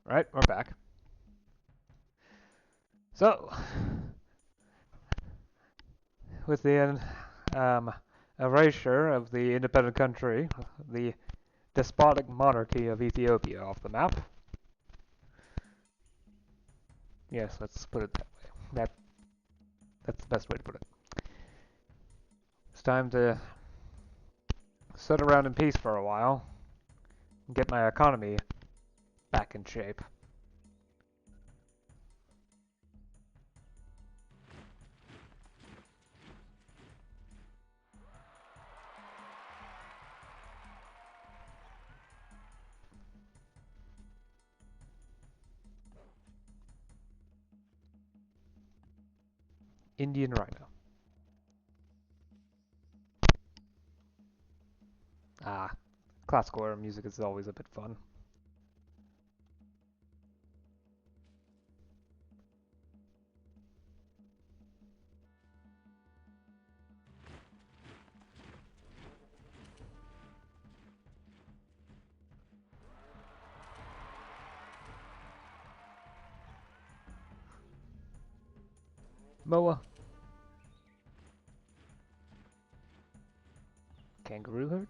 Right, we're back. So, with the erasure of the independent country, the despotic monarchy of Ethiopia off the map. Yes, let's put it that way. That's the best way to put it. It's time to sit around in peace for a while and get my economy back in shape. Indian Rhino. Ah, classical era music is always a bit fun. Moa. Kangaroo herd?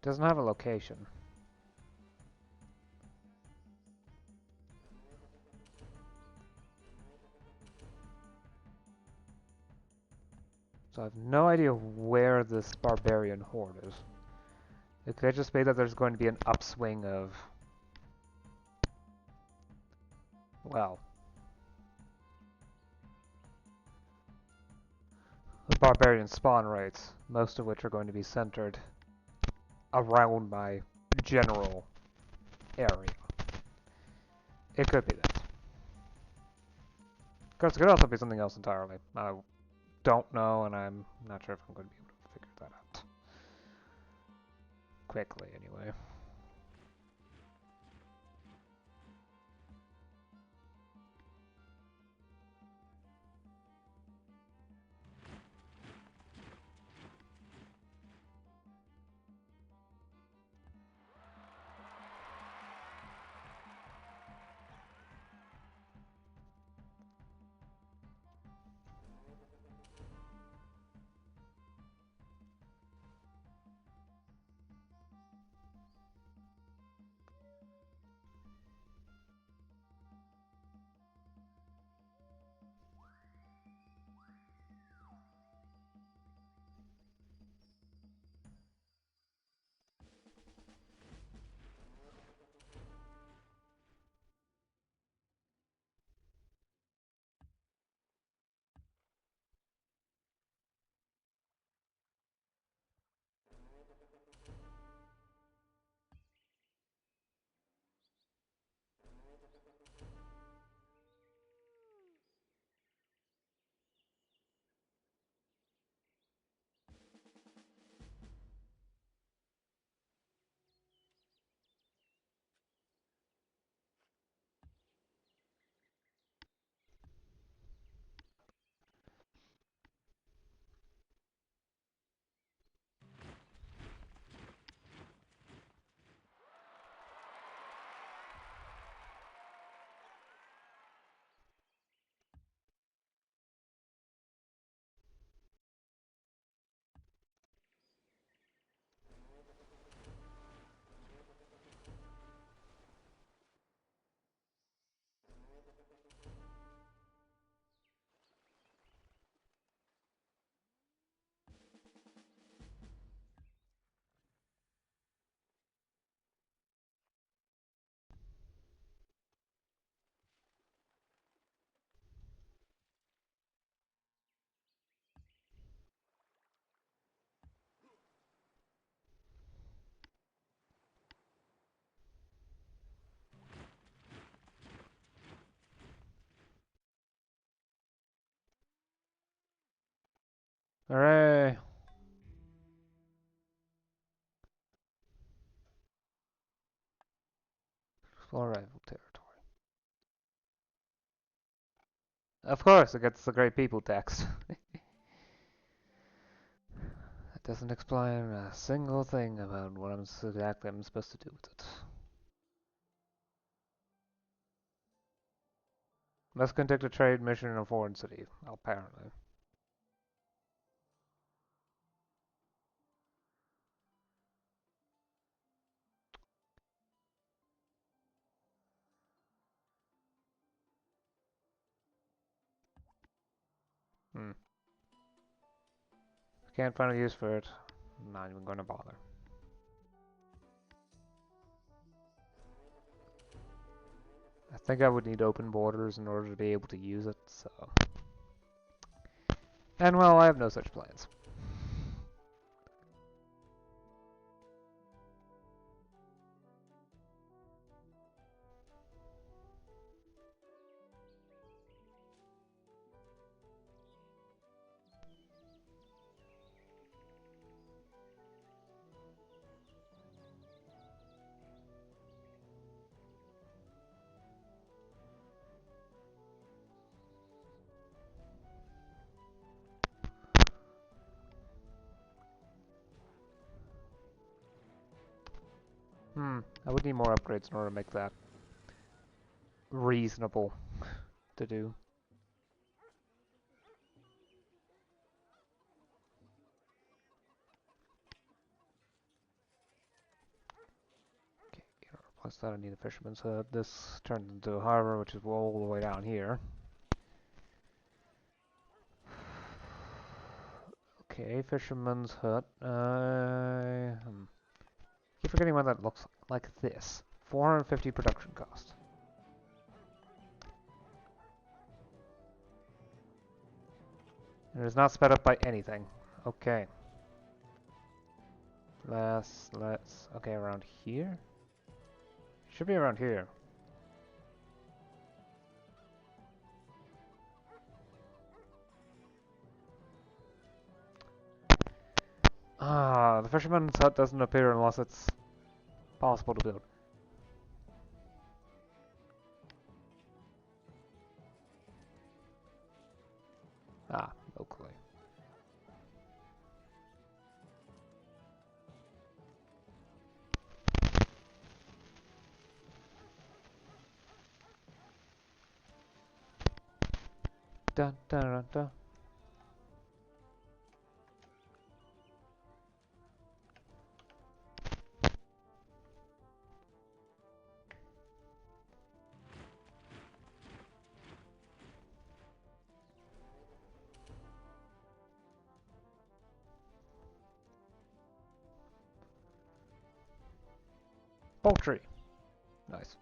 It doesn't have a location. So I have no idea where this barbarian horde is. It could just be that there's going to be an upswing of, well, the barbarian spawn rates, most of which are going to be centered around my general area. It could be that. Of course, it could also be something else entirely. I don't know, and I'm not sure if I'm going to be able to figure that out. Quickly, anyway. Hooray! Explore rival territory. Of course, it gets the Great People text. That doesn't explain a single thing about what exactly I'm supposed to do with it. Must conduct a trade mission in a foreign city, apparently. Hmm. Can't find a use for it. I'm not even gonna bother. I think I would need open borders in order to be able to use it, so... And well, I have no such plans. I would need more upgrades in order to make that reasonable to do. Okay, plus that I need a fisherman's hut. This turns into a harbor, which is all the way down here. Okay, fisherman's hut. Keep forgetting one that looks like this. 450 production cost. It is not sped up by anything. Okay. Let's, okay, around here? Should be around here. Ah, the fisherman's hut doesn't appear unless it's possible to build. Ah, locally. Dun dun dun dun. Poultry. Nice.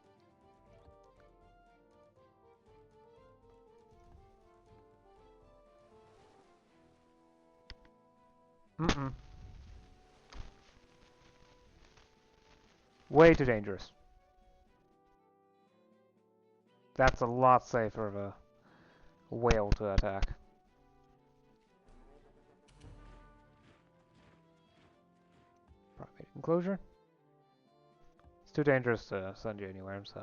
Mm-mm. Way too dangerous. That's a lot safer of a whale to attack. Private enclosure? It's too dangerous to send you anywhere, so...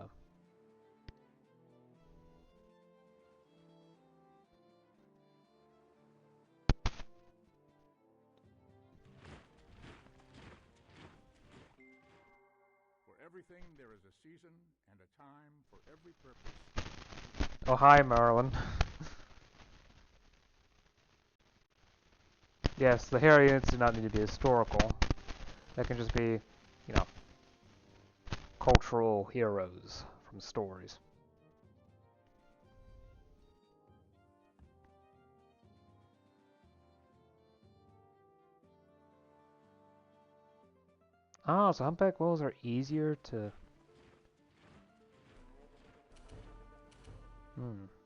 Everything there is a season and a time for every purpose. Oh, hi, Merlin. Yes, the hero units do not need to be historical. They can just be, you know, cultural heroes from stories. Ah, so humpback whales are easier to...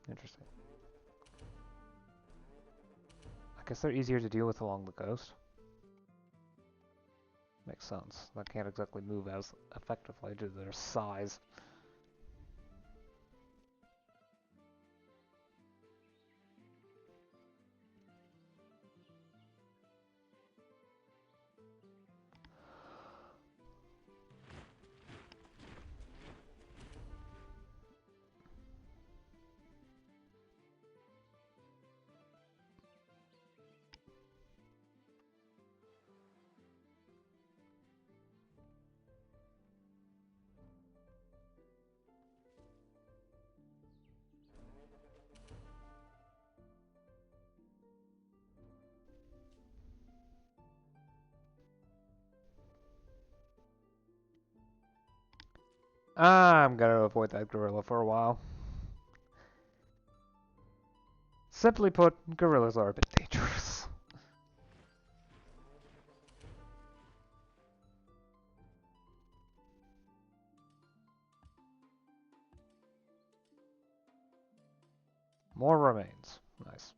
Interesting. I guess they're easier to deal with along the coast. Makes sense. They can't exactly move as effectively due to their size. I'm gonna avoid that gorilla for a while. Simply put, gorillas are a bit dangerous. More remains. Nice.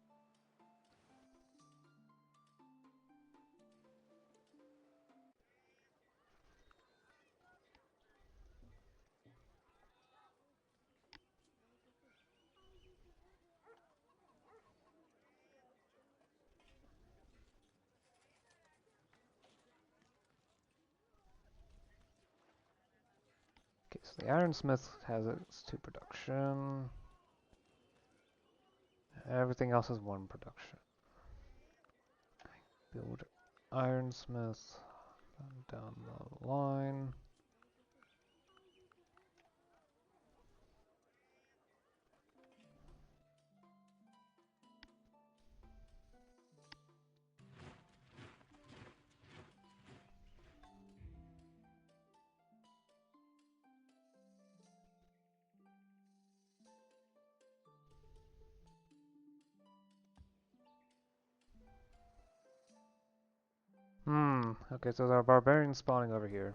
Okay, so the ironsmith has its 2 production. Everything else is 1 production. Build ironsmith down the line. Okay, so there are barbarians spawning over here.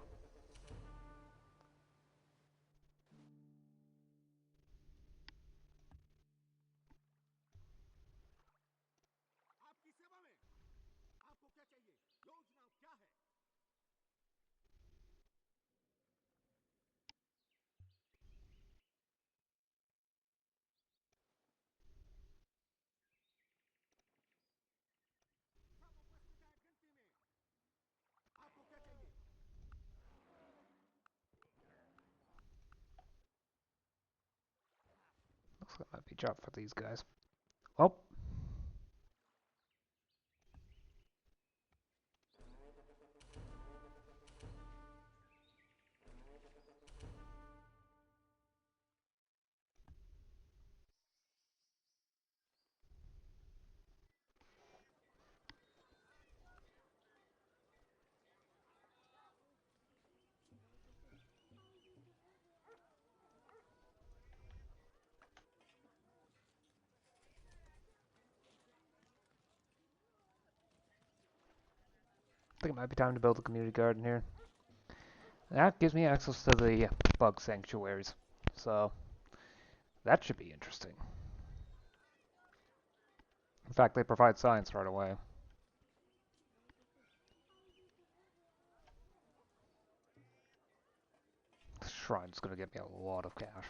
Looks like that might be a job for these guys. Oh, I think it might be time to build a community garden here. That gives me access to the bug sanctuaries, so that should be interesting. In fact, they provide science right away. This shrine's gonna get me a lot of cash.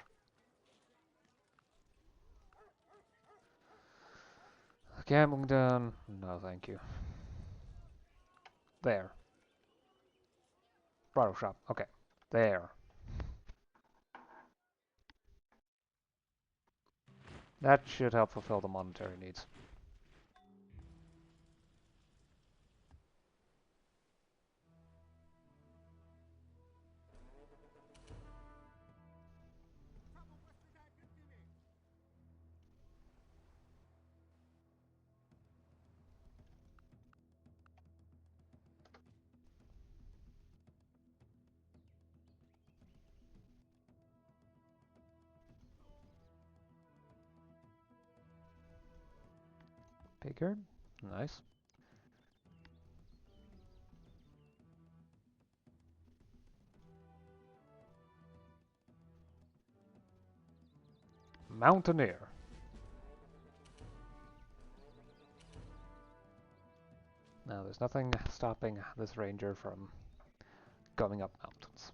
Gambling done. No, thank you. There. Bridal shop. Okay. There. That should help fulfill the monetary needs. Bigger. Nice. Mountaineer. Now, there's nothing stopping this ranger from going up mountains.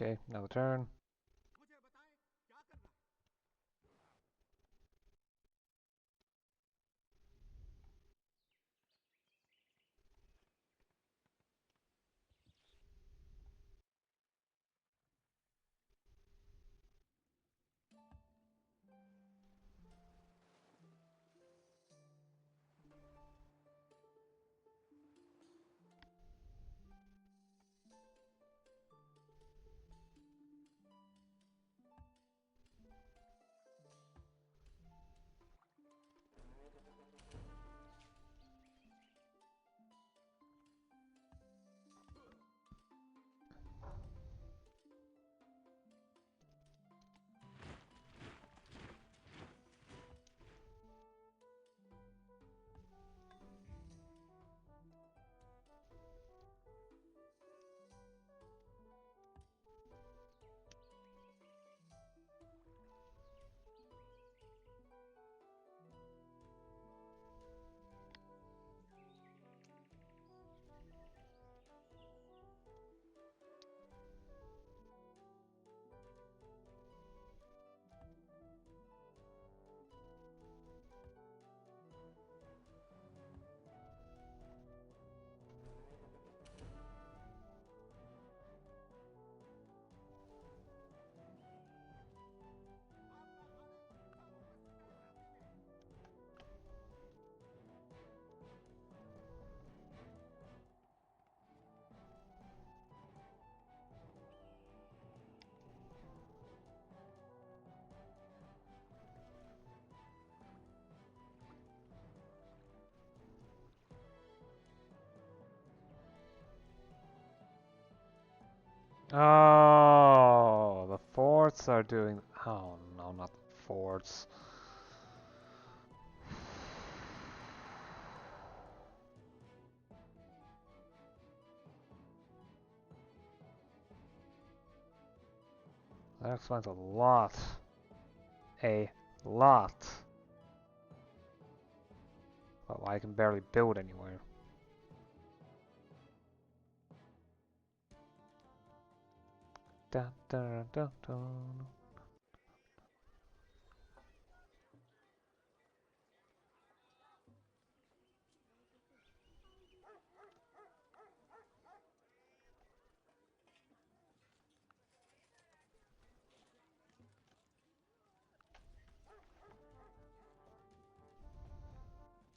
Okay, now the turn. Oh, the forts are doing. Oh no, not the forts. That explains a lot. A lot. But why I can barely build anywhere. Da, da, da, da.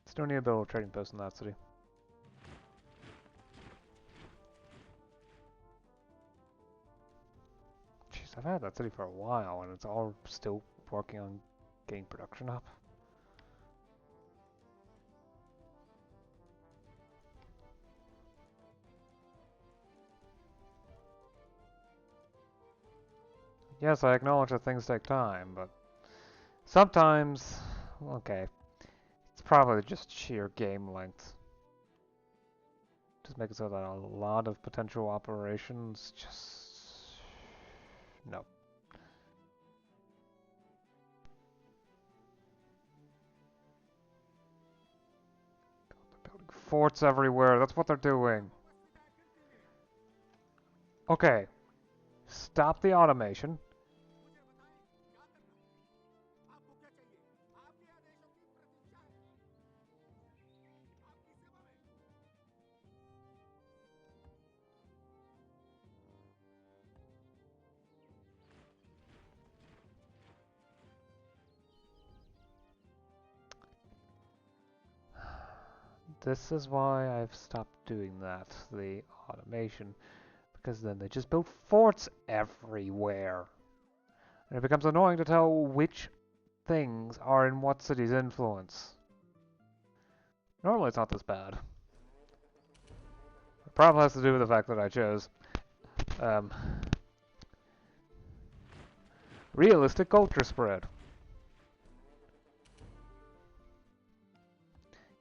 Still need to build a trading post in that city. Jeez, I've had that city for a while and it's all still working on getting production up. Yes, I acknowledge that things take time, but sometimes, okay, it's probably just sheer game length. Just make it so that a lot of potential operations just... no. They're building forts everywhere, that's what they're doing. Okay, stop the automation. This is why I've stopped doing that, the automation, because then they just build forts everywhere. And it becomes annoying to tell which things are in what city's influence. Normally it's not this bad. The problem has to do with the fact that I chose realistic culture spread.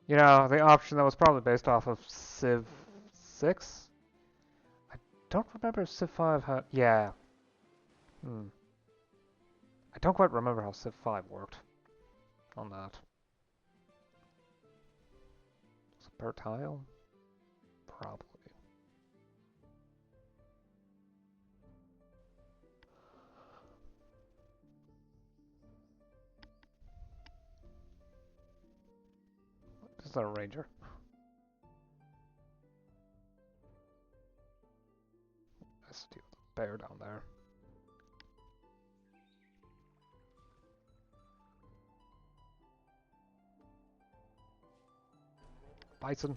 You know, the option that was probably based off of Civ 6? I don't remember if Civ 5 had... Yeah. I don't quite remember how Civ 5 worked on that. Was it per tile? Probably. Is that a ranger? Let's deal with the bear down there. Bison.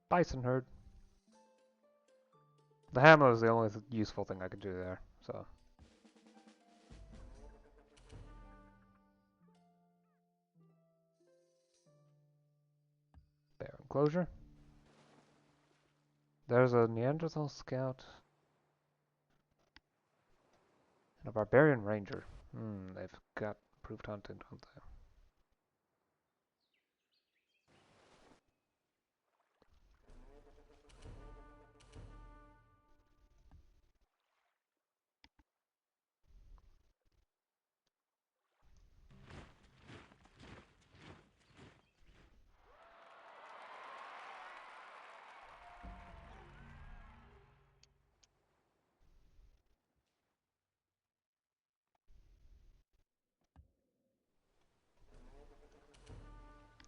Bison herd. The hammer is the only useful thing I could do there, so. Bear enclosure. There's a Neanderthal scout. And a barbarian ranger. They've got improved hunting, don't they?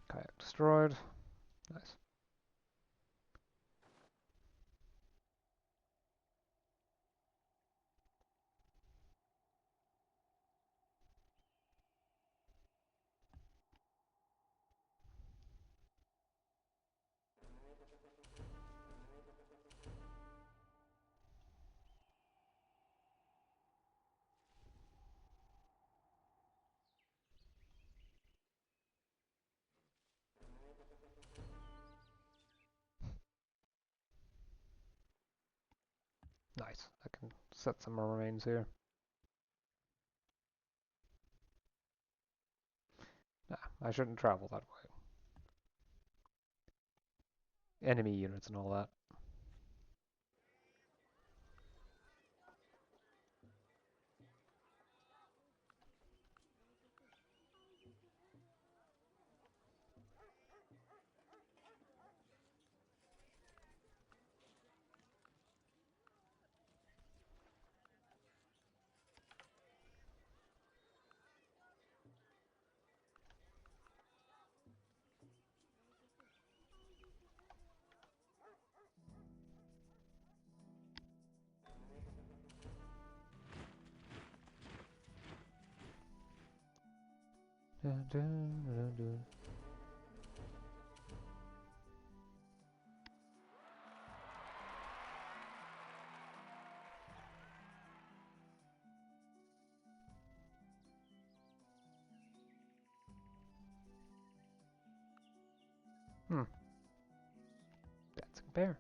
Kayak destroyed. Nice. Nice. I can set some remains here. Nah, I shouldn't travel that way. Enemy units and all that. Dancing bear.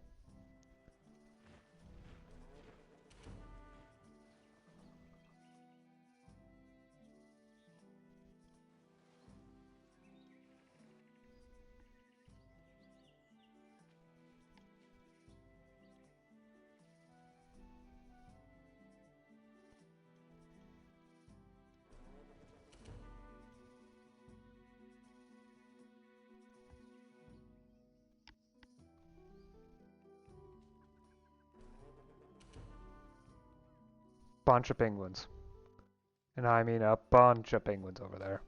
Bunch of penguins. And I mean a bunch of penguins over there.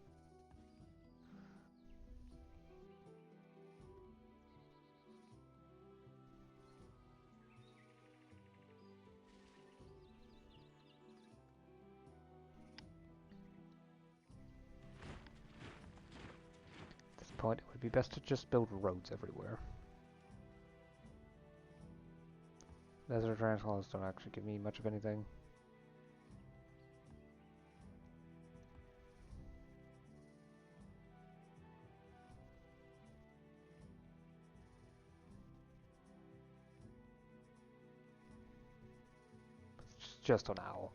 point, it would be best to just build roads everywhere. Desert transplants don't actually give me much of anything. It's just an owl.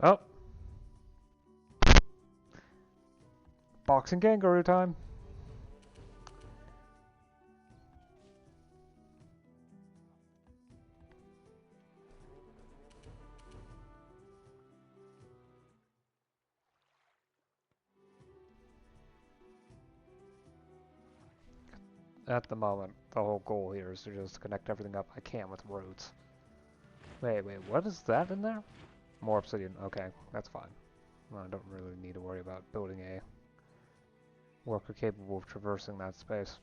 Oh! Boxing kangaroo time! At the moment, the whole goal here is to just connect everything up I can with roads. Wait, what is that in there? More obsidian. Okay, that's fine. Well, I don't really need to worry about building a worker capable of traversing that space.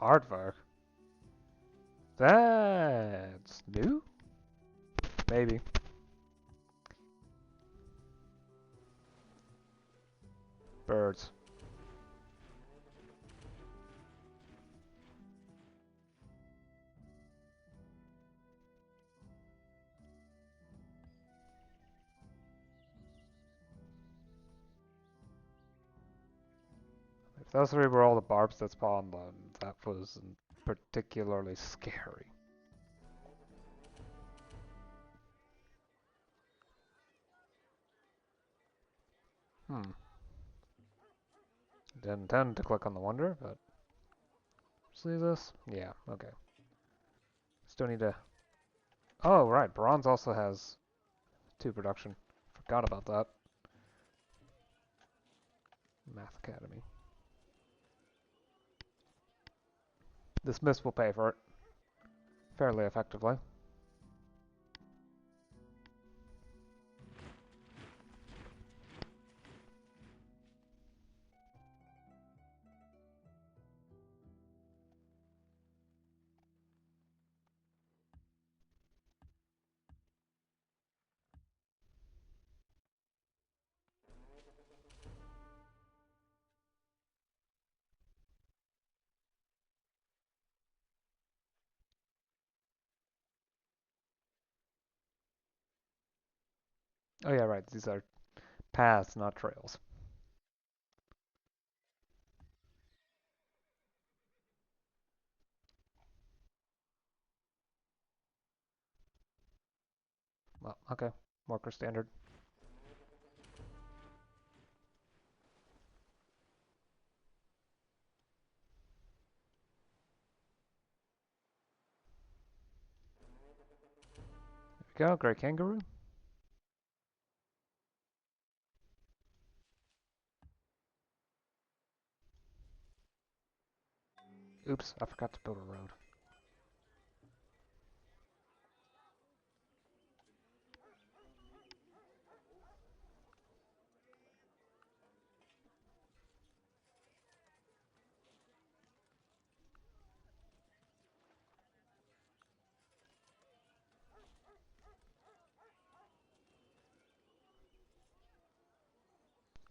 Aardvark? That's new? Maybe. Birds. If those three were all the barbs that spawned, then that wasn't particularly scary. Didn't intend to click on the wonder, but... See this? Yeah, okay. Still need to... Oh, right, bronze also has 2 production. Forgot about that. Math Academy. This miss will pay for it. Fairly effectively. Oh yeah, right, these are paths, not trails. Well, okay. Worker standard. There we go, great kangaroo. Oops, I forgot to build a road.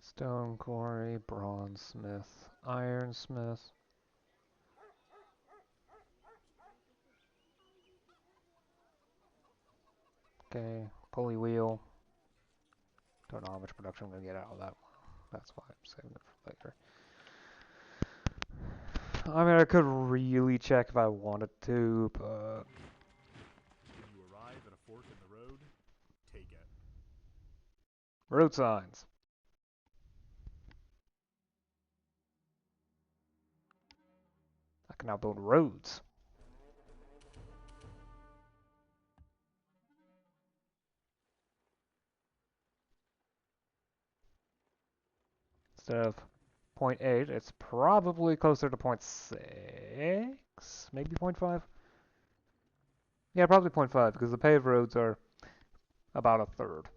Stone quarry, bronze smith, iron smith. Okay, pulley wheel. Don't know how much production I'm gonna get out of that one. That's why I'm saving it for later. I mean, I could really check if I wanted to, but When you arrive at a fork in the road, take it. road signs. I can now build roads. Instead of 0.8, it's probably closer to 0.6, maybe 0.5. Yeah, probably 0.5 because the paved roads are about a third.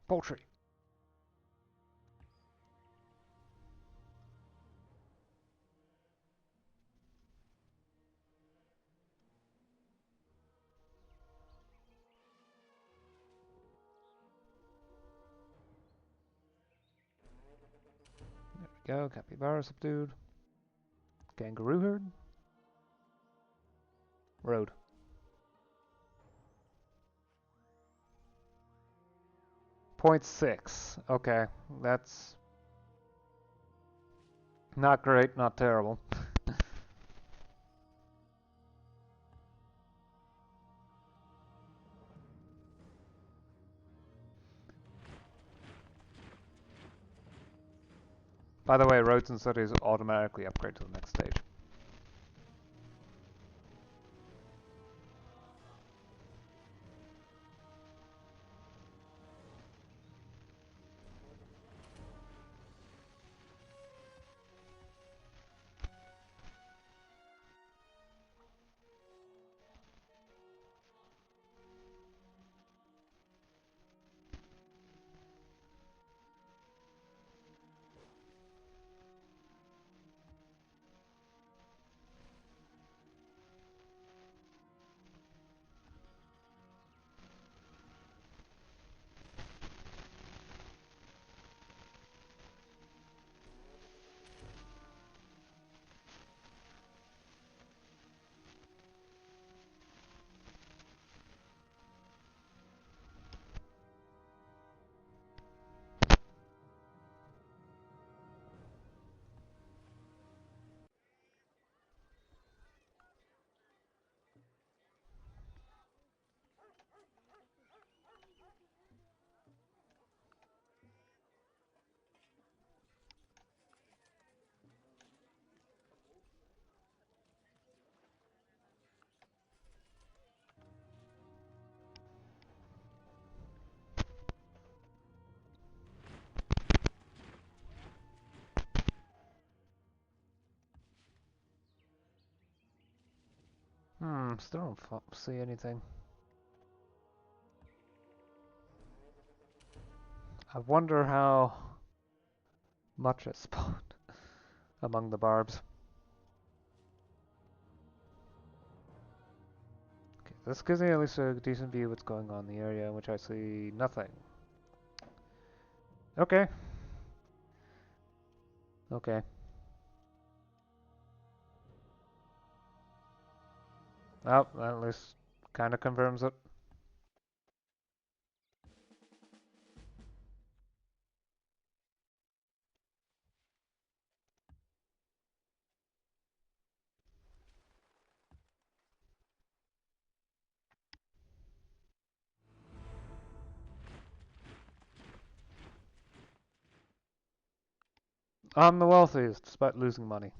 Poultry. There we go. Capybara subdued. Kangaroo herd. Road. Point 0.6. Okay, that's not great, not terrible. By the way, roads and cities automatically upgrade to the next stage. Still don't see anything. I wonder how much is spawned among the barbs. Okay, this gives me at least a decent view of what's going on in the area in which I see nothing. Okay. Okay. Well, that at least kind of confirms it. I'm the wealthiest, despite losing money.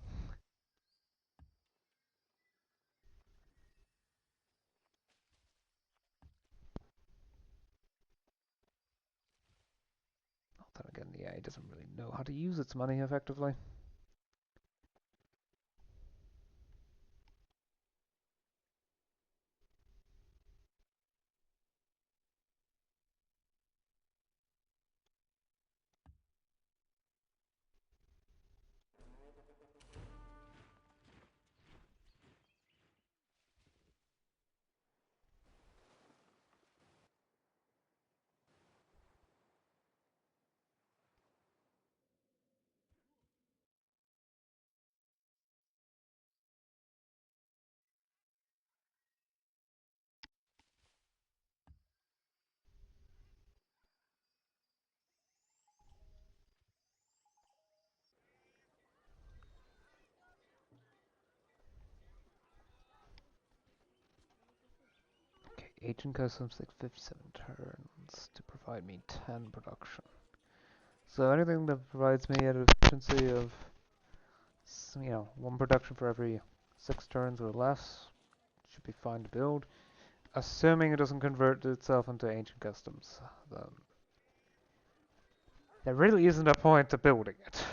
Then again, the AI doesn't really know how to use its money effectively. Agent customs take 57 turns to provide me 10 production. So anything that provides me an efficiency of, 1 production for every 6 turns or less should be fine to build. Assuming it doesn't convert itself into ancient customs, then there really isn't a point to building it.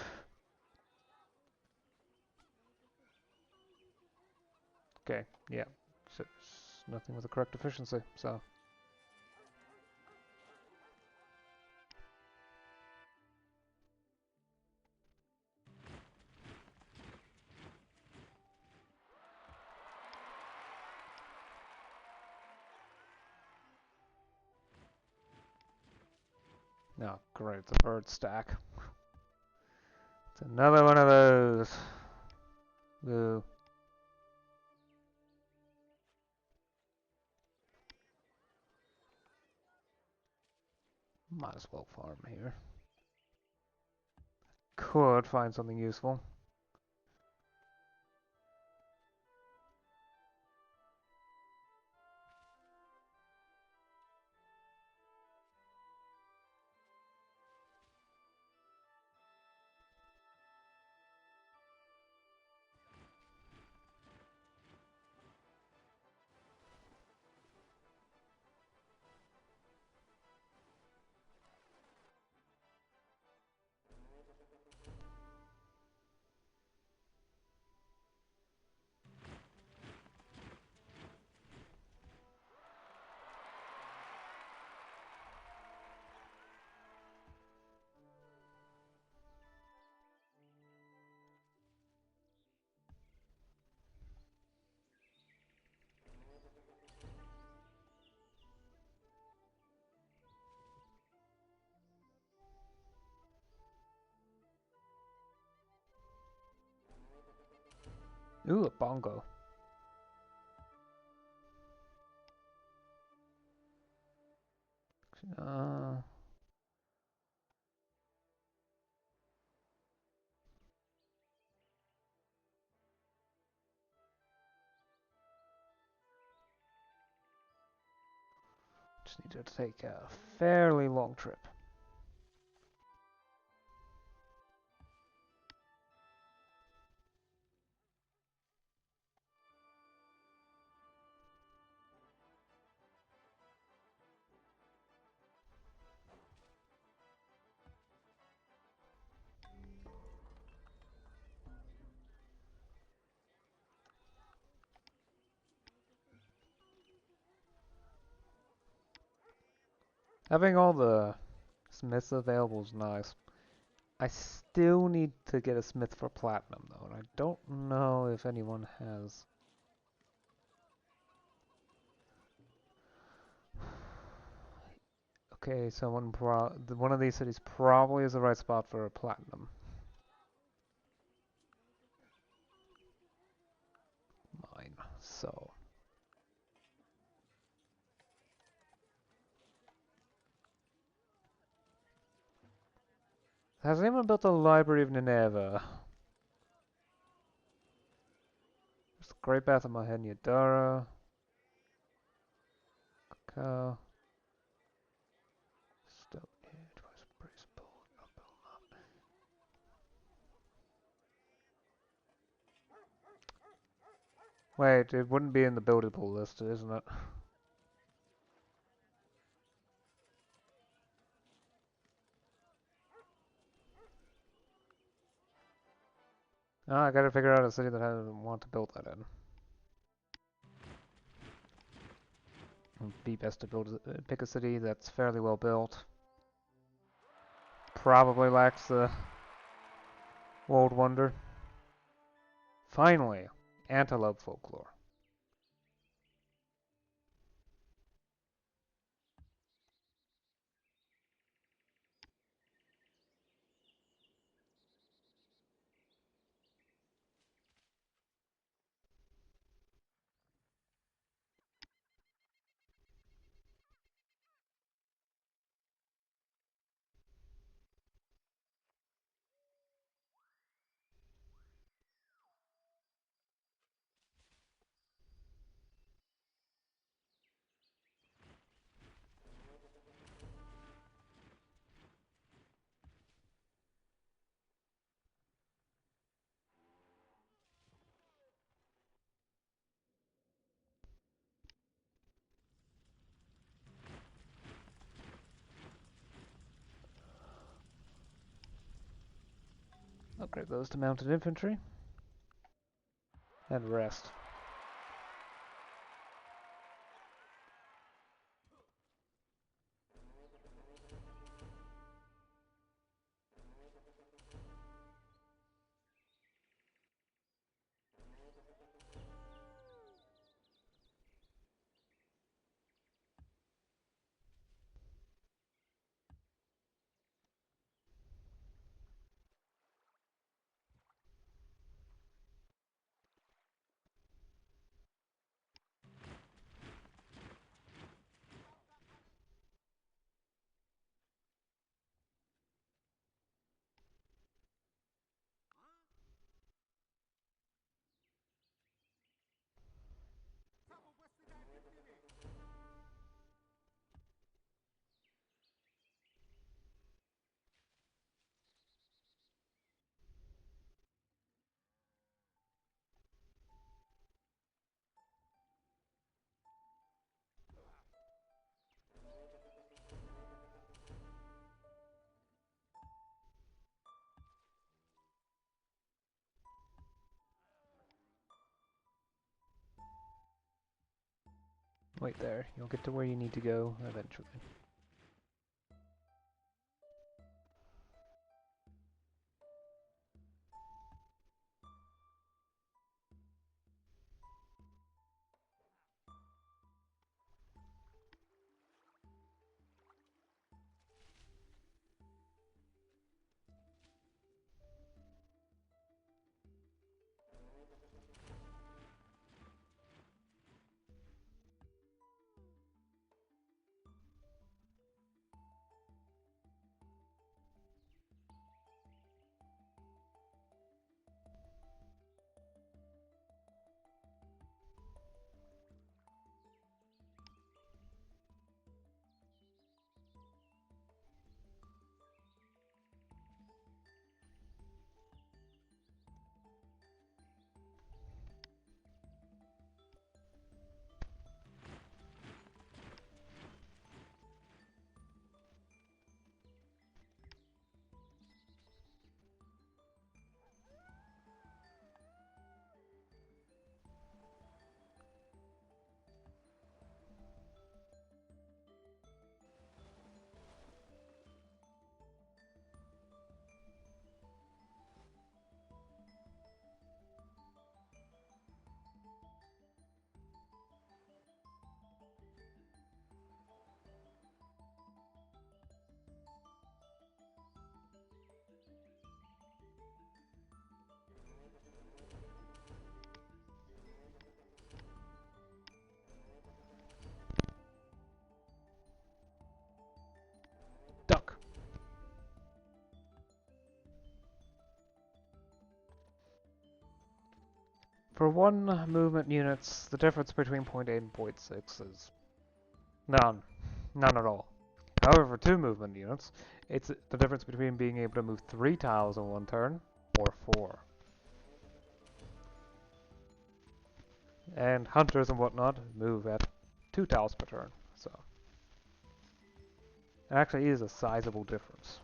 Okay, yeah. So there's nothing with the correct efficiency, so. Oh, great, the bird stack. It's another one of those. Ooh. Might as well farm here. Could find something useful. Ooh, a bongo. Uh, just need to take a fairly long trip. Having all the smiths available is nice. I still need to get a smith for platinum though, and I don't know if anyone has. Okay, so one of these cities probably is the right spot for a platinum mine. So has anyone built a library of Nineveh? There's the Great Bath of Mohenjo-Daro. Stone Age, Brace Bull, Wait, it wouldn't be in the buildable list, isn't it? Oh, I gotta figure out a city that I want to build that in. It'd be best to pick a city that's fairly well built. Probably lacks the World Wonder. Finally, antelope folklore. Upgrade those to mounted infantry. And rest. Wait there, you'll get to where you need to go eventually. Duck! For 1 movement units, the difference between point 8 and point 6 is none. None at all. However, for 2 movement units, it's the difference between being able to move 3 tiles in 1 turn, or 4. And hunters and whatnot move at 2 tiles per turn, so it actually is a sizable difference.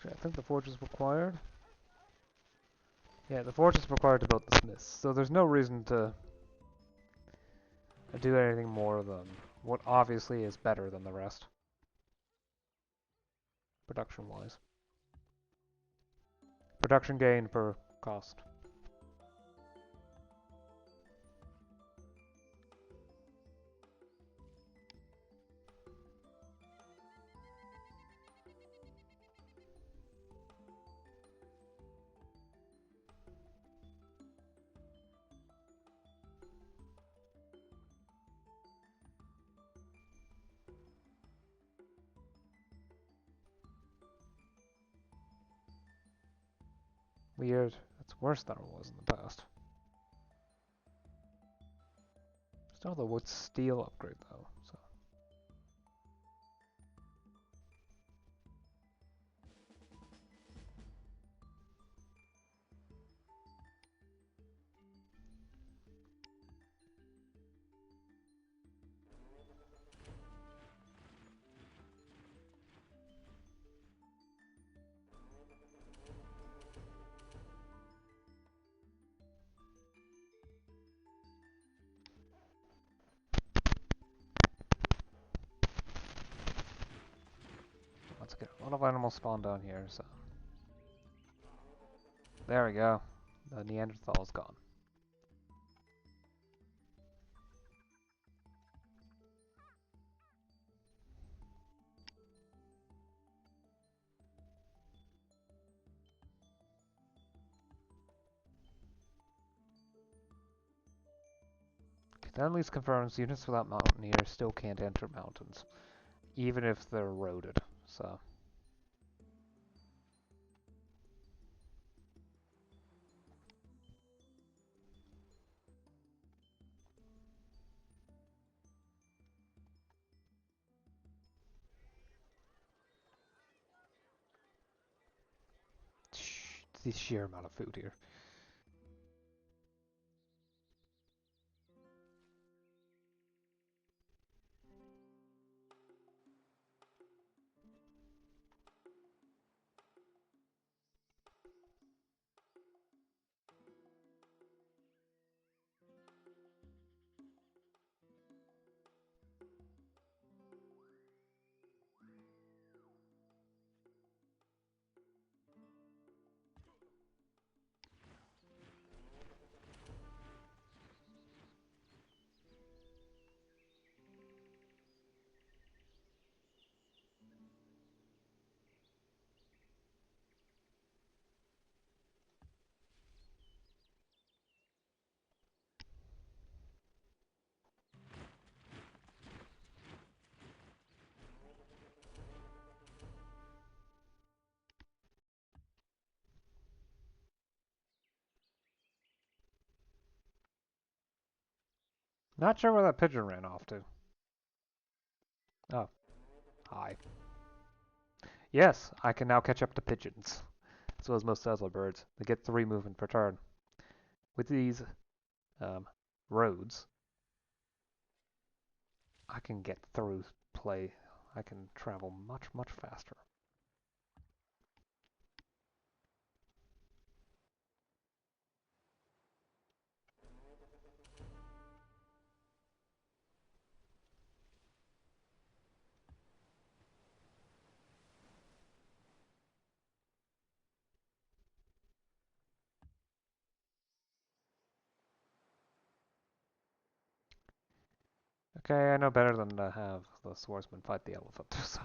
Actually, I think the forge is required. Yeah, the forge is required to build the smiths, so there's no reason to do anything more than what obviously is better than the rest, production-wise. Production gain per cost. Weird. That's worse than it was in the past. Still the wood steel upgrade though, so. Let's get a lot of animals spawn down here, so. There we go. The Neanderthal's gone. That at least confirms units without mountaineers still can't enter mountains, even if they're eroded, so. The sheer amount of food here. Not sure where that pigeon ran off to. Oh, hi. Yes, I can now catch up to pigeons, as well as most other birds. They get 3 movement per turn. With these roads, I can get through play. I can travel much, much faster. Okay, I know better than to have the swordsman fight the elephant, so.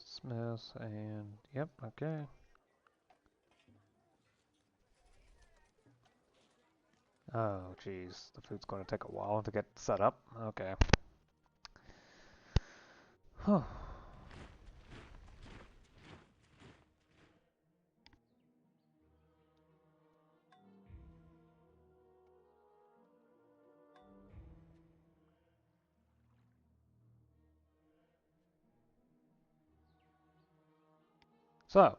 Smith, and yep, okay. Oh, jeez, the food's going to take a while to get set up. Okay. Huh. So,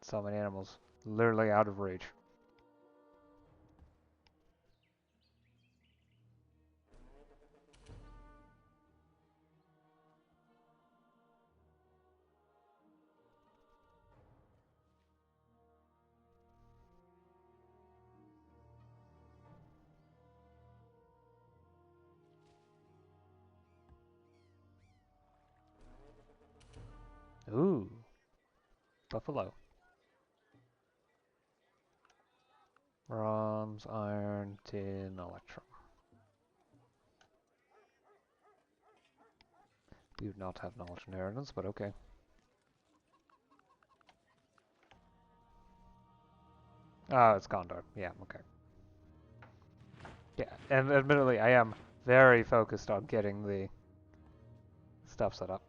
so many animals. Literally out of reach. Ooh, buffalo. Bronze, iron, tin, electrum. We do not have knowledge inheritance, but okay. Oh, it's Gondor. Yeah, okay. Yeah, and admittedly, I am very focused on getting the stuff set up.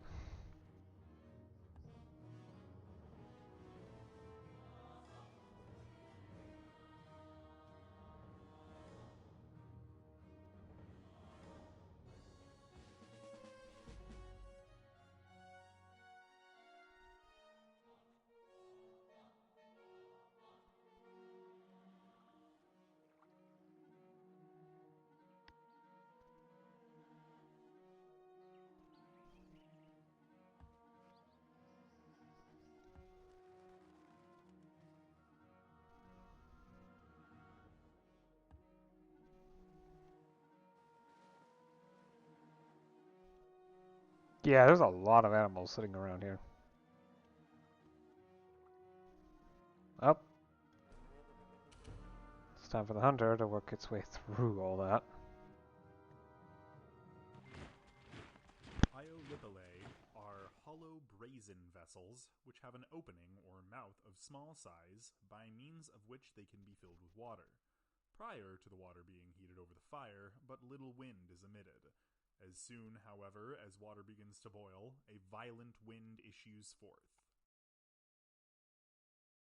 Yeah, there's a lot of animals sitting around here. Oh. It's time for the hunter to work its way through all that. Iolithalae are hollow brazen vessels which have an opening or mouth of small size by means of which they can be filled with water. Prior to the water being heated over the fire, but little wind is emitted. As soon, however, as water begins to boil, a violent wind issues forth.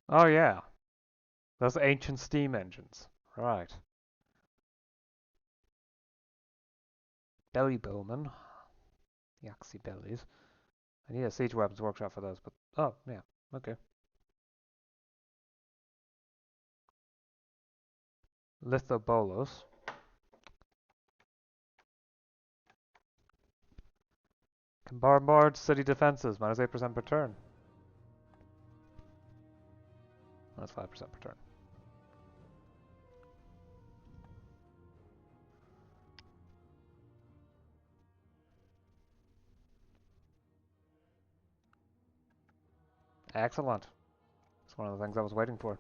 Oh yeah, those ancient steam engines. Right. Belly bowmen. Yaxi bellies. I need a siege weapons workshop for those, but oh yeah, okay. Lithobolos. Can bombard city defenses, minus 8% per turn. That's 5% per turn. Excellent. It's one of the things I was waiting for.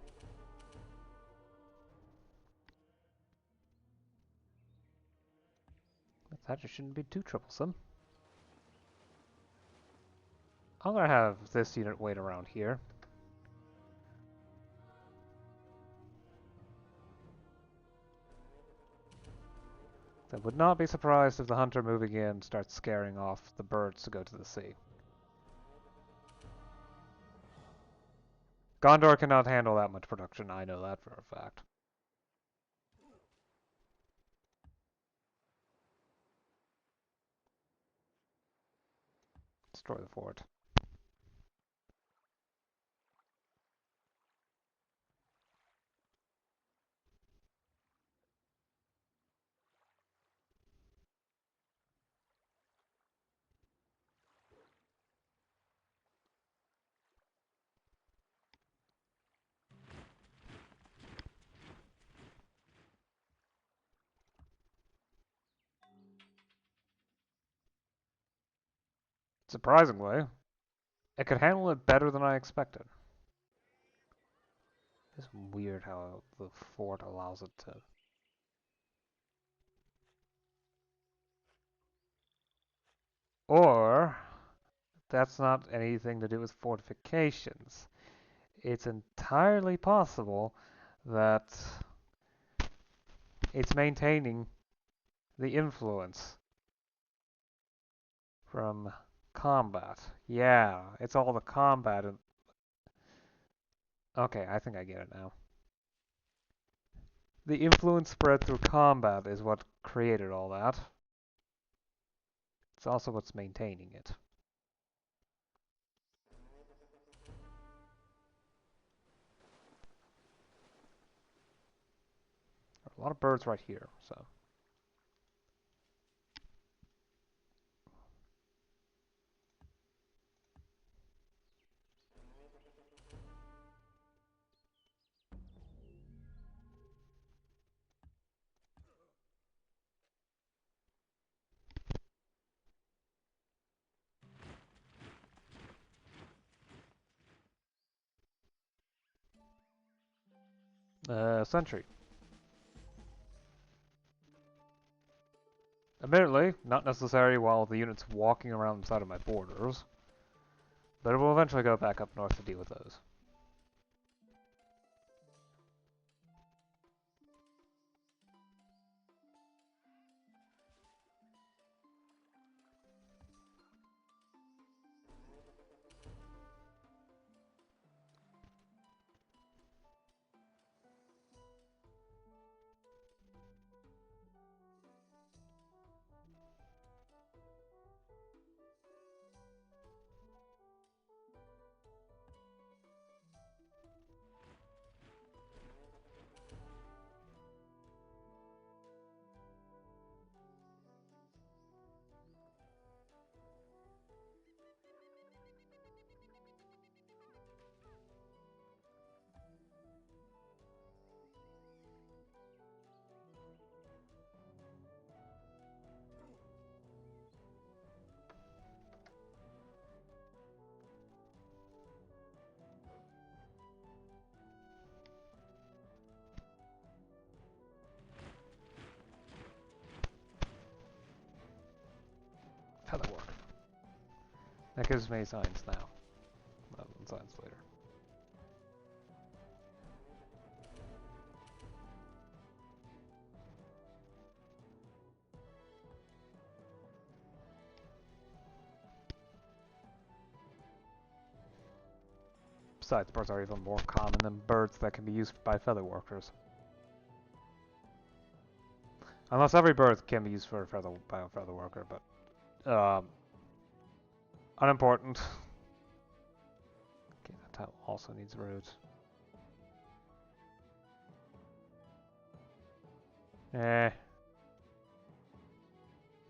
That just shouldn't be too troublesome. I'm gonna have this unit wait around here. I would not be surprised if the hunter moving in starts scaring off the birds to go to the sea. Gondor cannot handle that much production, I know that for a fact. Destroy the fort. Surprisingly, it could handle it better than I expected. It's weird how the fort allows it to. Or, that's not anything to do with fortifications. It's entirely possible that it's maintaining the influence from combat. Yeah, it's all the combat Okay, I think I get it now. The influence spread through combat is what created all that. It's also what's maintaining it. There are a lot of birds right here, so. Sentry. Admittedly, not necessary while the unit's walking around inside of my borders, but it will eventually go back up north to deal with those. Feather work. That gives me science now, rather than science later. Besides, birds are even more common than birds that can be used by feather workers. Unless every bird can be used for by a feather worker, but unimportant. Okay, that tile also needs roots. Not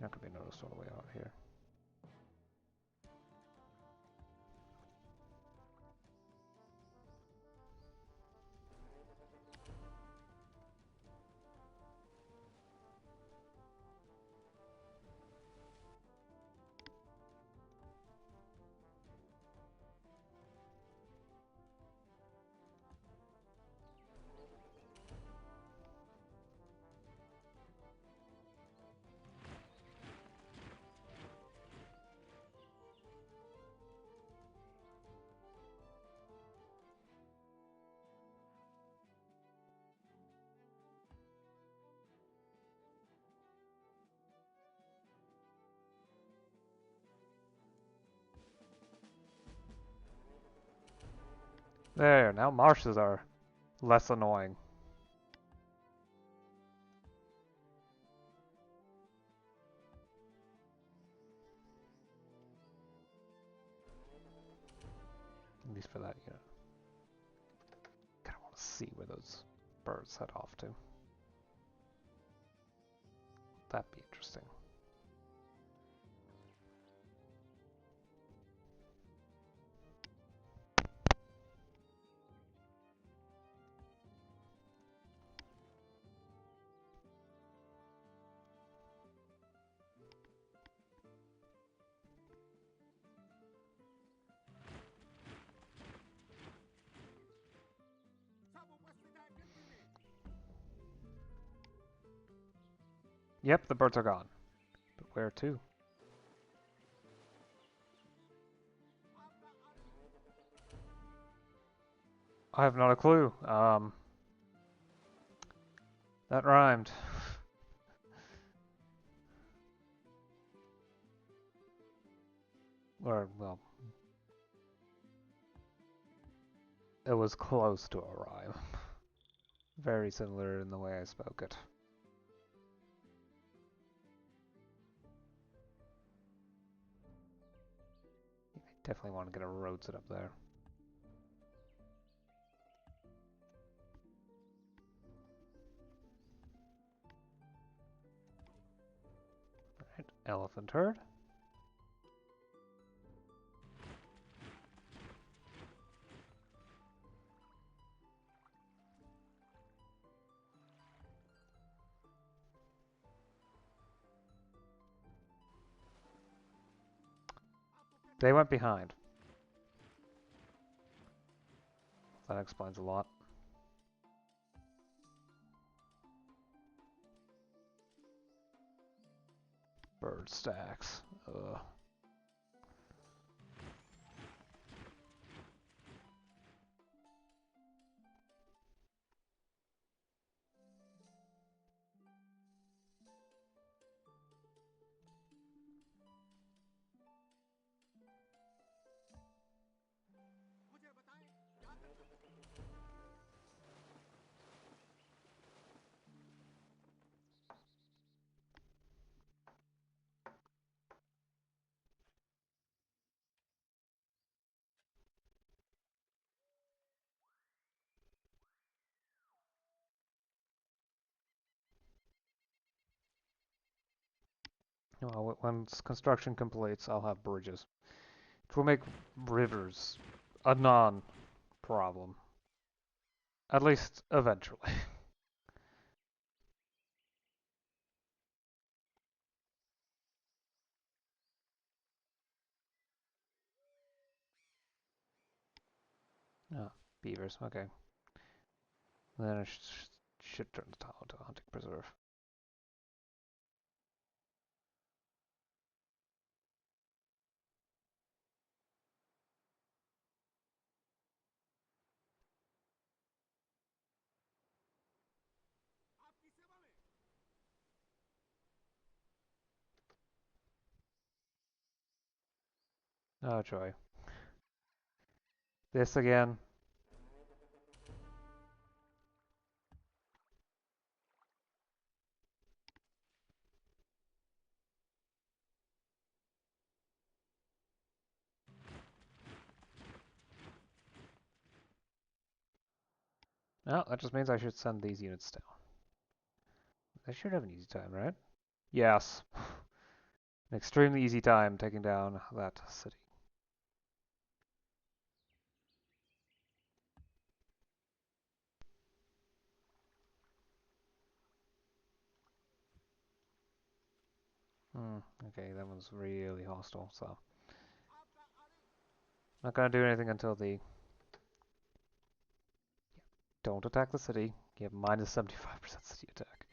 gonna be noticed all the way out here. There, now marshes are less annoying. At least for that unit. Kinda wanna see where those birds head off to. That'd be interesting. Yep, the birds are gone. But where to? I have not a clue. That rhymed. Or, well... it was close to a rhyme. Very similar in the way I spoke it. Definitely want to get a road set up there. Alright, elephant herd. They went behind. That explains a lot. Bird stacks. Ugh. Well, once construction completes, I'll have bridges. It will make rivers a non-problem. At least eventually. Ah, beavers, okay. Then I should turn the town into a hunting preserve. Oh, joy. This again. No, that just means I should send these units down. They should have an easy time, right? Yes. An extremely easy time taking down that city. Okay, that one's really hostile, so... Not gonna do anything until the... Don't attack the city. You have minus 75% city attack.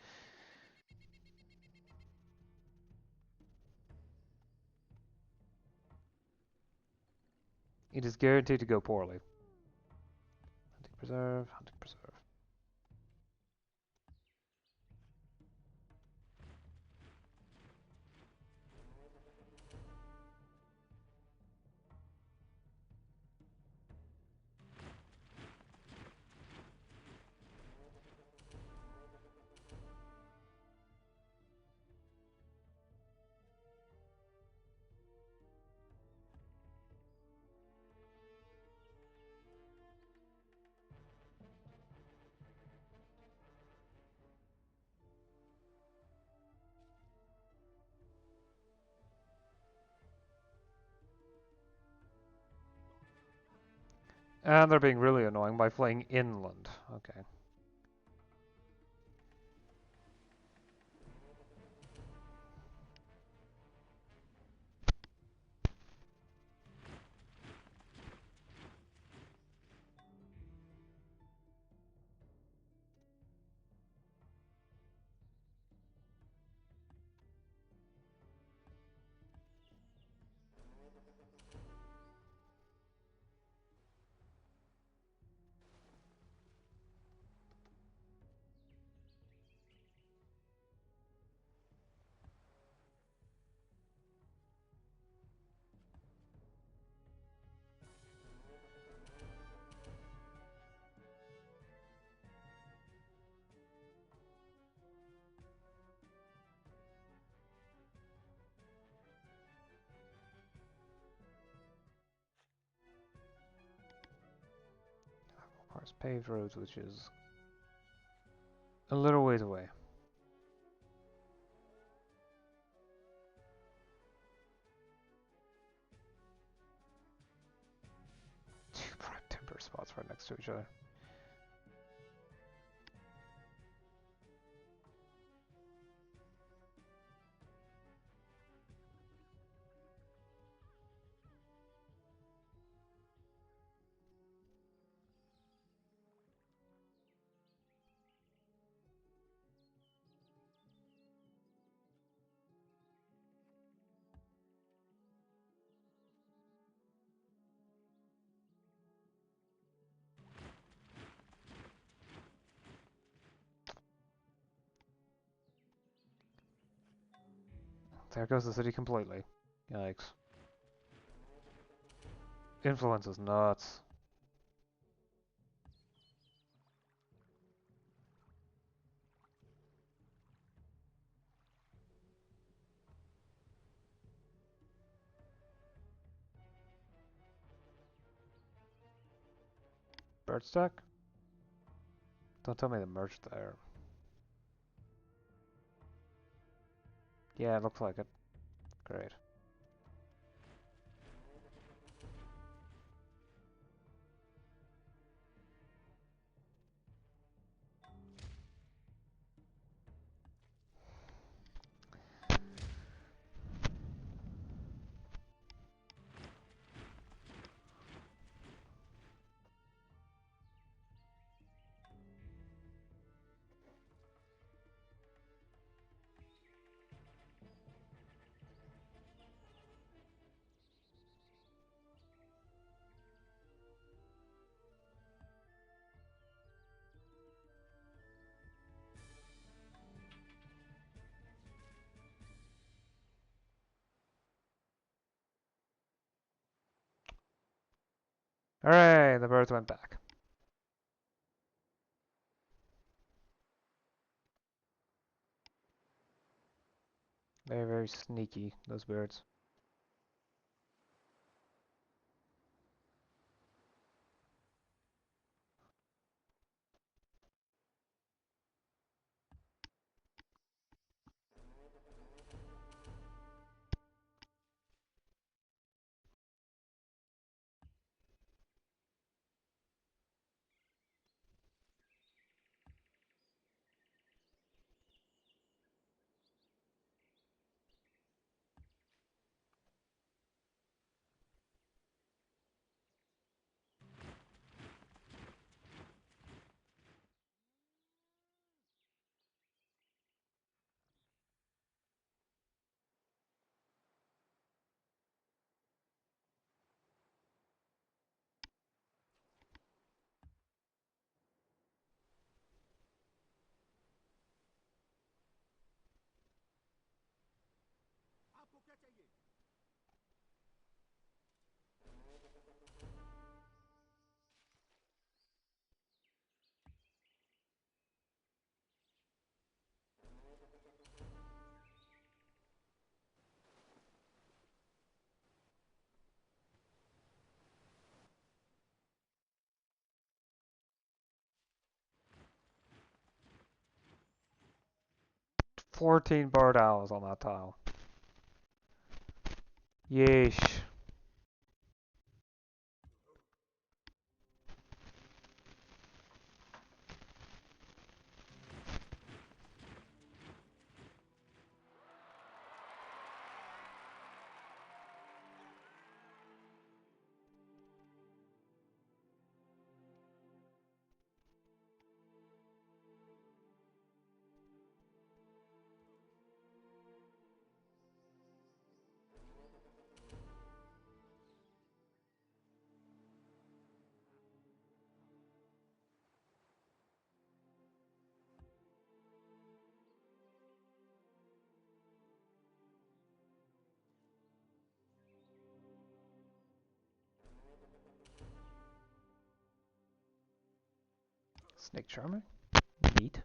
It is guaranteed to go poorly. Hunting preserve, hunting preserve. And they're being really annoying by flying inland. Okay. Requires paved roads, which is a little ways away. Two prime timber spots right next to each other. There goes the city completely. Yikes. Influence is nuts. Bird stack? Don't tell me the merch there. Yeah, it looks like it. Great. Hooray! The birds went back. Very, very sneaky, those birds. आपको क्या चाहिए? 14 barred owls on that tile. Yeesh. Snake charmer? Neat.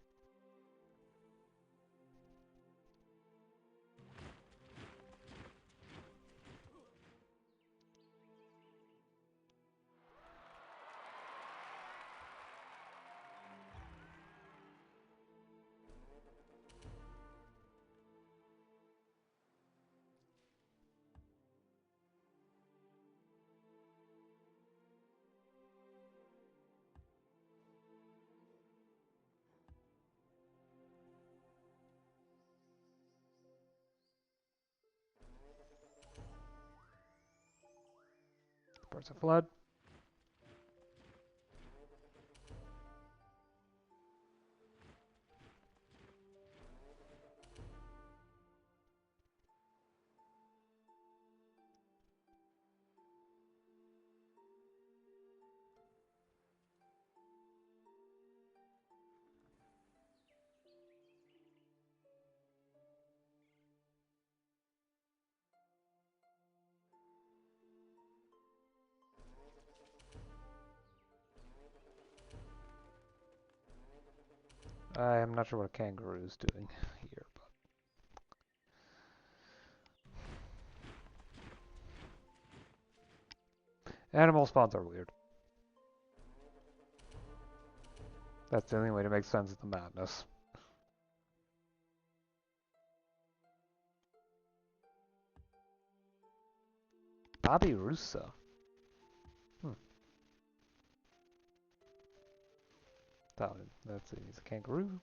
Starts a flood. I am not sure what a kangaroo is doing here, but animal spawns are weird. That's the only way to make sense of the madness. Bobby Russo. That's it. He's a kangaroo.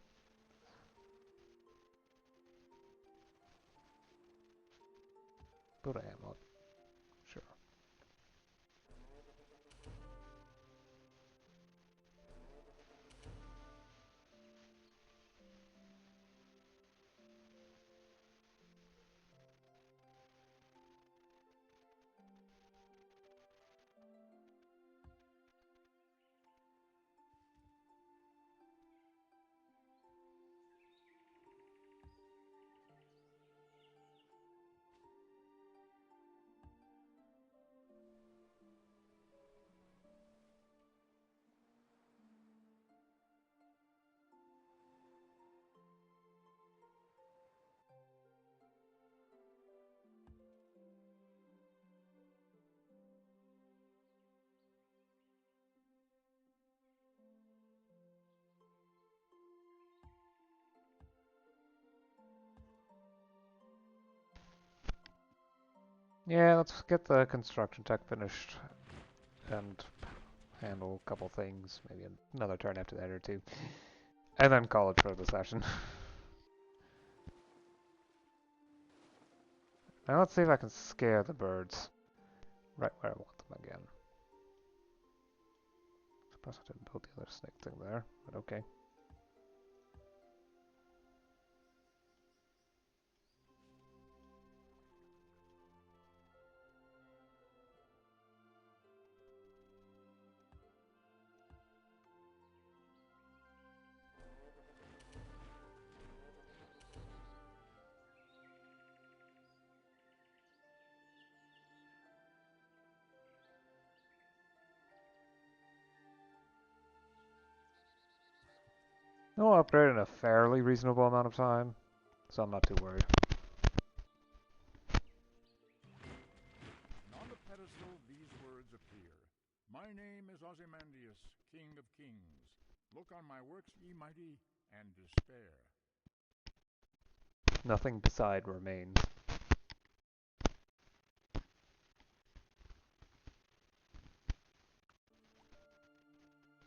But I am not sure. Yeah, let's get the construction tech finished and handle a couple things. Maybe another turn after that or two. And then call it for the session. Now let's see if I can scare the birds right where I want them again. Suppose I didn't build the other snake thing there, but okay. I'll upgrade in a fairly reasonable amount of time, so I'm not too worried. And on the pedestal these words appear. My name is Ozymandias, King of Kings. Look on my works, ye mighty, and despair. Nothing beside remains.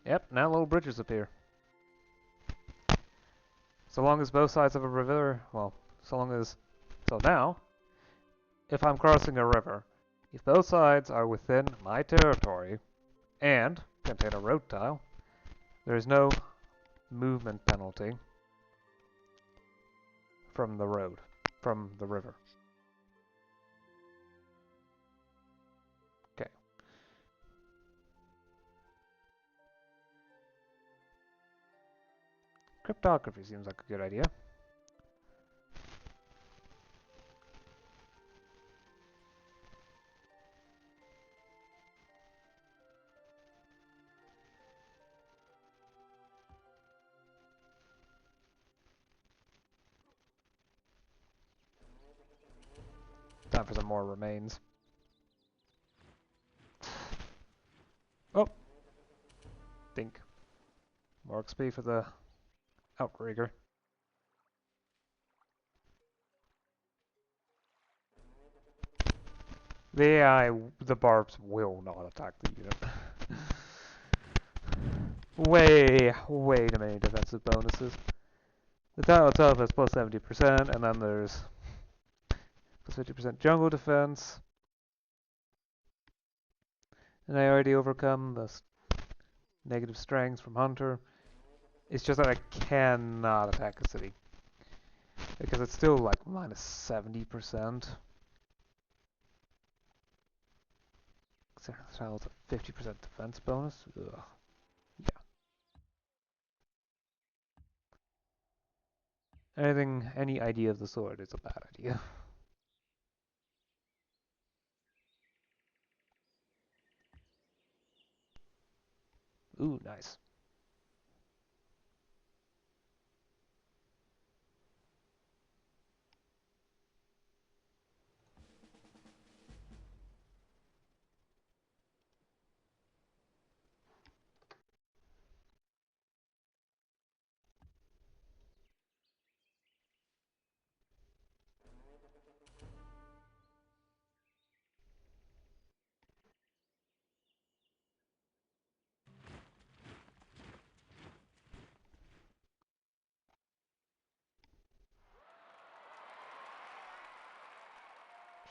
Yep, now little bridges appear. So long as both sides of a river, well, so now, if I'm crossing a river, if both sides are within my territory and contain a road tile, there is no movement penalty from the river. Okay. Cryptography seems like a good idea. Time for some more remains. Oh! Think. More XP for the outrigger. The barbs will not attack the unit. Way too many defensive bonuses. The tile itself has plus 70%, and then there's plus 50% jungle defense. And I already overcome the negative strengths from Hunter. It's just that I cannot attack a city. Because it's still like minus 70%. So it's a 50% defense bonus. Ugh. Yeah. Any idea of the sword is a bad idea. Ooh, nice.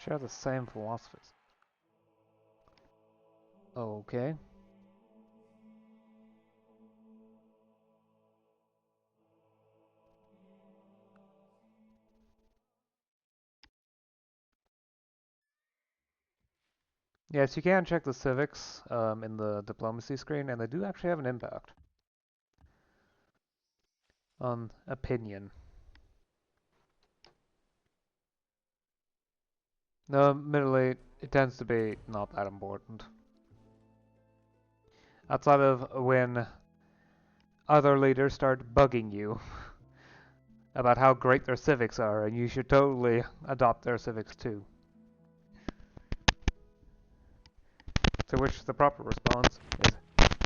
Share the same philosophies. Okay. Yes, you can check the civics in the diplomacy screen, and they do actually have an impact on opinion. No, admittedly, it tends to be not that important. Outside of when other leaders start bugging you about how great their civics are, and you should totally adopt their civics too. To which the proper response is,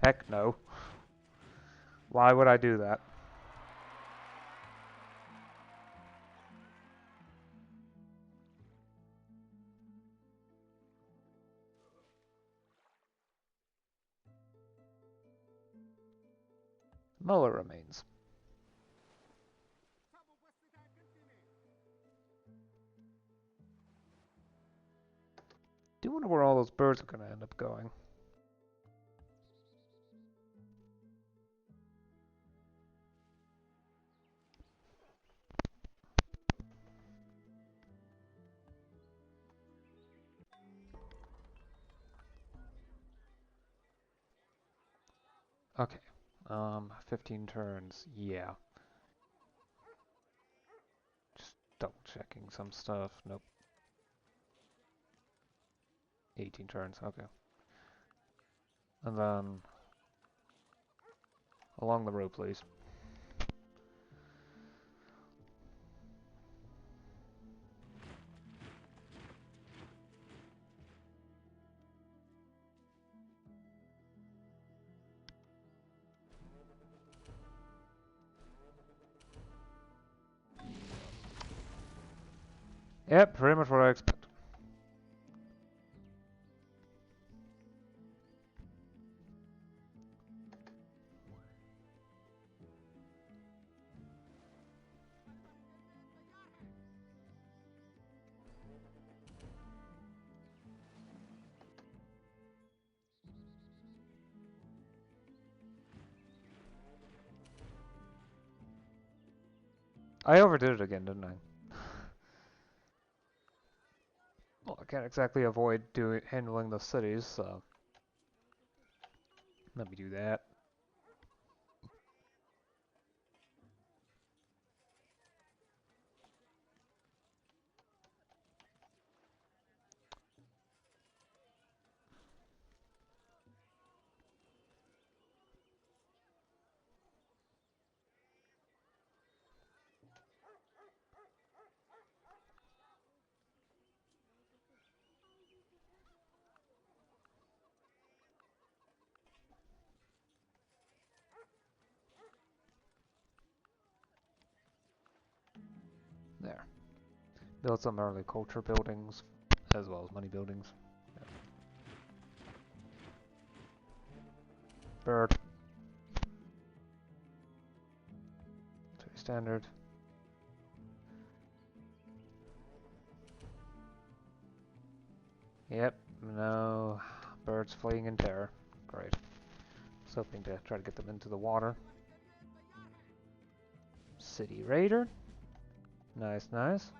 heck no. Why would I do that? Muller remains. Do wonder where all those birds are going to end up going. Okay. 15 turns. Yeah. Just double checking some stuff. Nope. 18 turns. Okay. And then along the road, please. Yep, pretty much what I expect. I overdid it again, didn't I? Well, I can't exactly avoid handling the cities, so let me do that. There. Build some early culture buildings, as well as money buildings. Yeah. Bird. Standard. Yep, no. birds fleeing in terror. Great. I was hoping to try to get them into the water. City Raider. Nice, nice.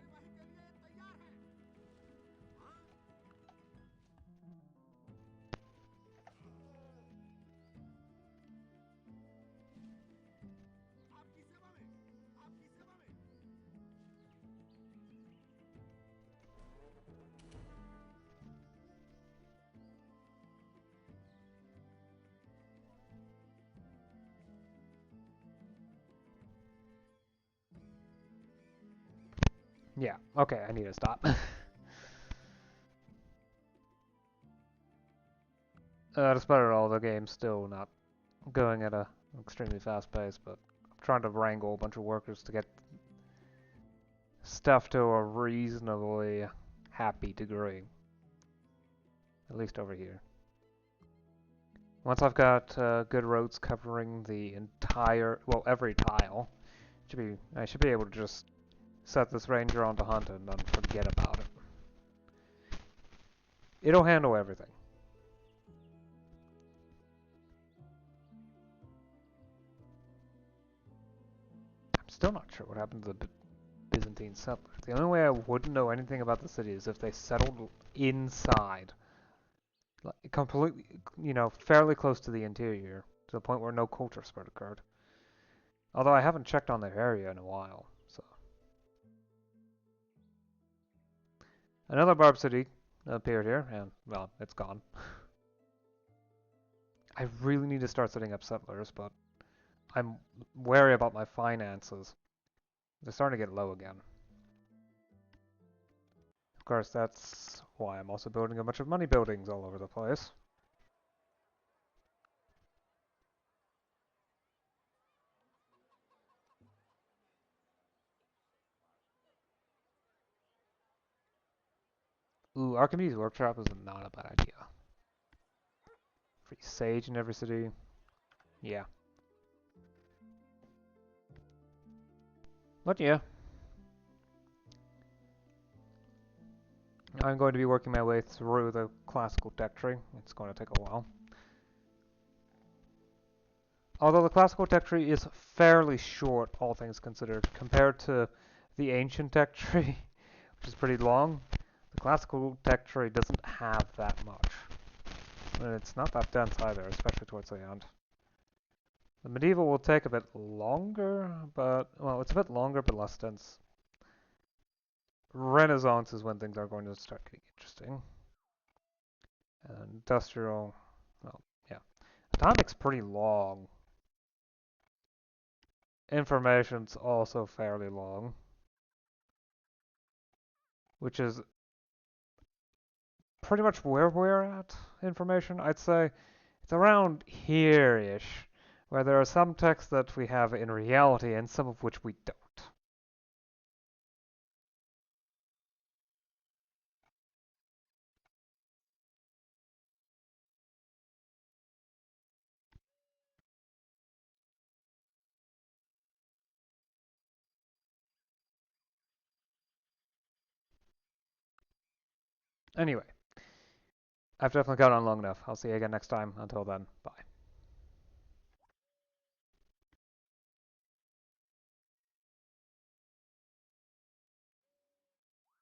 Yeah, okay, I need to stop. Despite it all, the game's still not going at a extremely fast pace, but I'm trying to wrangle a bunch of workers to get stuff to a reasonably happy degree. At least over here. Once I've got good roads covering the entire, well, every tile, I should be able to just set this ranger on to hunt and then forget about it. It'll handle everything. I'm still not sure what happened to the Byzantine settlers. The only way I wouldn't know anything about the city is if they settled inside. Like, completely, fairly close to the interior, to the point where no culture spread occurred. Although I haven't checked on their area in a while, so. Another barb city appeared here, and, well, it's gone. I really need to start setting up settlers, but I'm wary about my finances. They're starting to get low again. Of course, that's why I'm also building a bunch of money buildings all over the place. Ooh, Archimedes Workshop is not a bad idea. Free sage in every city. Yeah. But yeah. I'm going to be working my way through the classical tech tree. It's going to take a while. Although the classical tech tree is fairly short, all things considered, compared to the ancient tech tree, which is pretty long. The classical tech tree doesn't have that much. And it's not that dense either, especially towards the end. The medieval will take a bit longer, but, well, it's a bit longer but less dense. Renaissance is when things are going to start getting interesting. And industrial, well, yeah. Atomic's pretty long. Information's also fairly long. Which is pretty much where we're at, information, I'd say. It's around here-ish, where there are some texts that we have in reality and some of which we don't. Anyway, I've definitely gone on long enough. I'll see you again next time. Until then, bye.